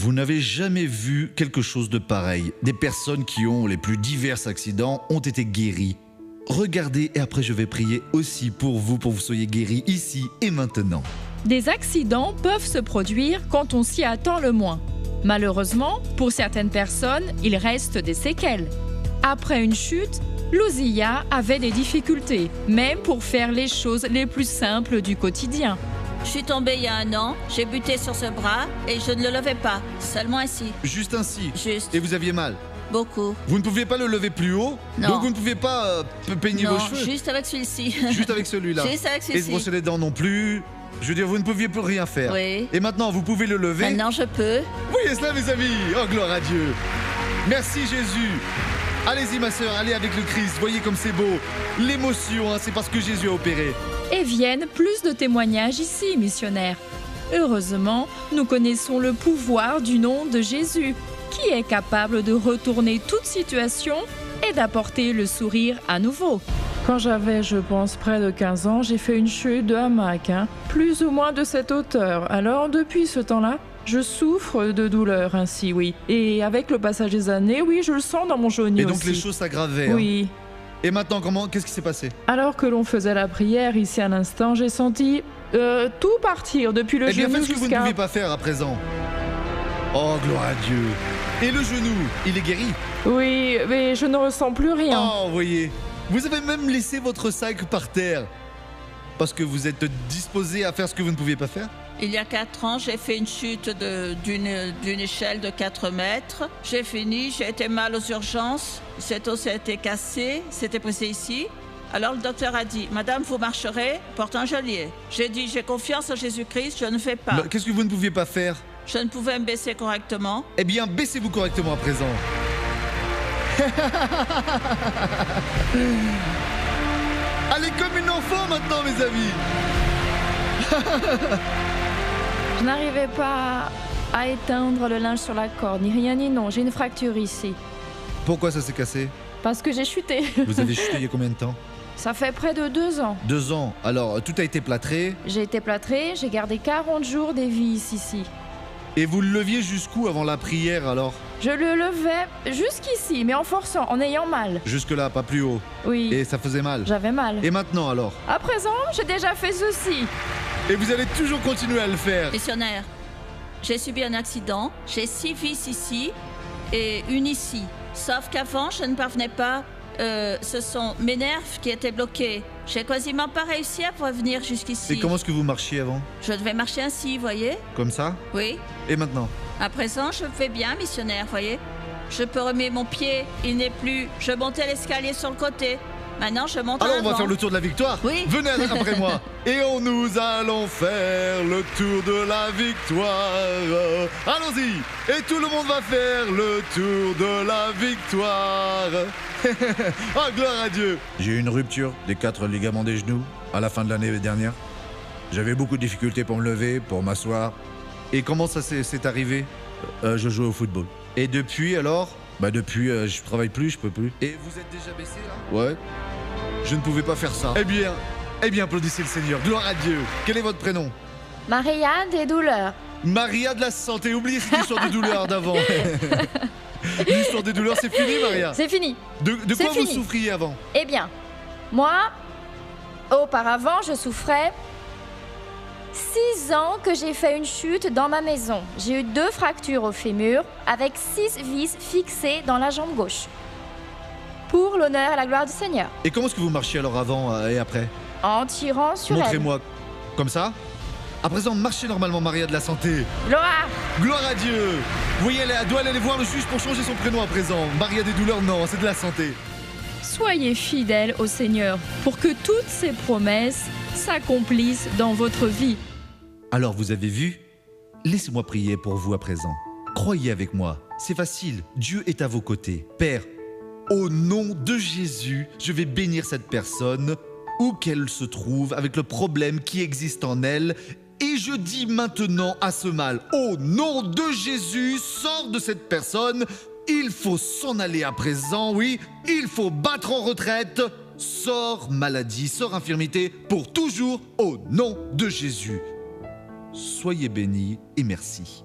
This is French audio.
Vous n'avez jamais vu quelque chose de pareil. Des personnes qui ont les plus divers accidents ont été guéries. Regardez et après je vais prier aussi pour que vous soyez guéris ici et maintenant. Des accidents peuvent se produire quand on s'y attend le moins. Malheureusement, pour certaines personnes, il reste des séquelles. Après une chute, Louziya avait des difficultés, même pour faire les choses les plus simples du quotidien. Je suis tombée il y a 1 an, j'ai buté sur ce bras et je ne le levais pas, seulement ainsi. Juste ainsi. Juste. Et vous aviez mal. Beaucoup. Vous ne pouviez pas le lever plus haut. Non. Donc vous ne pouvez pas peigner Non, vos cheveux. juste avec celui-ci. Juste avec celui-là. Juste avec Et celui-ci. se brosser les dents non plus. Je veux dire, vous ne pouviez plus rien faire. Oui. Et maintenant, vous pouvez le lever. Maintenant je peux. Voyez cela, mes amis. Oh, gloire à Dieu. Merci, Jésus. Allez-y, ma sœur, allez avec le Christ. Voyez comme c'est beau. L'émotion, hein, c'est parce que Jésus a opéré. Et viennent plus de témoignages ici, missionnaires. Heureusement, nous connaissons le pouvoir du nom de Jésus, qui est capable de retourner toute situation et d'apporter le sourire à nouveau. Quand j'avais, je pense, près de 15 ans, j'ai fait une chute de hamac, plus ou moins de cette hauteur. Alors, depuis ce temps-là, je souffre de douleurs ainsi, oui. Et avec le passage des années, oui, je le sens dans mon genou Et donc aussi. les choses s'aggravaient. Oui. Hein. Et maintenant, qu'est-ce qui s'est passé? Alors que l'on faisait la prière ici à l'instant, j'ai senti tout partir depuis le Eh bien, genou faites ce que vous ne jusqu'à... pouviez pas faire à présent. Oh, gloire à Dieu. Et le genou, il est guéri? Oui, mais je ne ressens plus rien. Oh, voyez. Vous avez même laissé votre sac par terre. Parce que vous êtes disposé à faire ce que vous ne pouviez pas faire? Il y a 4 ans, j'ai fait une chute d'une échelle de 4 mètres. J'ai fini, j'ai été mal aux urgences. Cet os a été cassé, c'était brisé ici. Alors le docteur a dit, Madame, vous marcherez, porte un geôlier. J'ai dit, j'ai confiance en Jésus-Christ, je ne fais pas. Mais qu'est-ce que vous ne pouviez pas faire? Je ne pouvais me baisser correctement. Eh bien, baissez-vous correctement à présent. Allez comme une enfant maintenant, mes amis. Je n'arrivais pas à éteindre le linge sur la corde, ni rien ni non. J'ai une fracture ici. Pourquoi ça s'est cassé? Parce que j'ai chuté. Vous avez chuté il y a combien de temps? Ça fait près de 2 ans. 2 ans. Alors, tout a été plâtré. J'ai été plâtrée, j'ai gardé 40 jours des vis ici. Et vous le leviez jusqu'où avant la prière alors? Je le levais jusqu'ici, mais en forçant, en ayant mal. Jusque-là, pas plus haut. Oui, Et ça faisait mal. j'avais mal. Et maintenant alors? À présent, j'ai déjà fait ceci. Et vous allez toujours continuer à le faire? Missionnaire, j'ai subi un accident, j'ai 6 vis ici et une ici. Sauf qu'avant, je ne parvenais pas. Ce sont mes nerfs qui étaient bloqués. J'ai quasiment pas réussi à revenir jusqu'ici. Et comment est-ce que vous marchiez avant? Je devais marcher ainsi, voyez? Comme ça? Oui. Et maintenant? À présent, je fais bien, missionnaire, voyez? Je peux remettre mon pied, il n'est plus. Je montais l'escalier sur le côté. Maintenant, je monte Alors en on va avant. faire le tour de la victoire. Oui. Venez après moi. Et nous allons faire le tour de la victoire. Allons-y. Et tout le monde va faire le tour de la victoire. Oh, gloire à Dieu. J'ai eu une rupture des 4 ligaments des genoux à la fin de l'année dernière. J'avais beaucoup de difficultés pour me lever, pour m'asseoir. Et comment ça s'est arrivé? Je jouais au football. Et depuis alors? Depuis, je travaille plus, je peux plus. Et vous êtes déjà baissé là? Ouais. Je ne pouvais pas faire ça. Eh bien, applaudissez le Seigneur. Gloire à Dieu. Quel est votre prénom? Maria des douleurs. Maria de la santé. Oubliez cette histoire de douleur d'avant. L'histoire des douleurs, c'est fini, Maria? C'est fini. De c'est quoi vous fini. souffriez avant? Eh bien, moi, auparavant, je souffrais 6 ans que j'ai fait une chute dans ma maison. J'ai eu 2 fractures au fémur avec 6 vis fixées dans la jambe gauche. Pour l'honneur et la gloire du Seigneur. Et comment est-ce que vous marchiez alors avant et après? En tirant sur elle. Montrez-moi. Comme ça? À présent, marchez normalement, Maria de la santé. Gloire. Gloire à Dieu. Vous voyez, elle doit aller voir le juge pour changer son prénom à présent. Maria des douleurs, non, c'est de la santé. Soyez fidèles au Seigneur pour que toutes ses promesses s'accomplissent dans votre vie. Alors vous avez vu? Laissez-moi prier pour vous à présent. Croyez avec moi, c'est facile, Dieu est à vos côtés. Père, au nom de Jésus, je vais bénir cette personne, où qu'elle se trouve, avec le problème qui existe en elle. Et je dis maintenant à ce mal, au nom de Jésus, sors de cette personne. Il faut s'en aller à présent, oui. Il faut battre en retraite. Sors maladie, sors infirmité, pour toujours, au nom de Jésus. Soyez bénis et merci.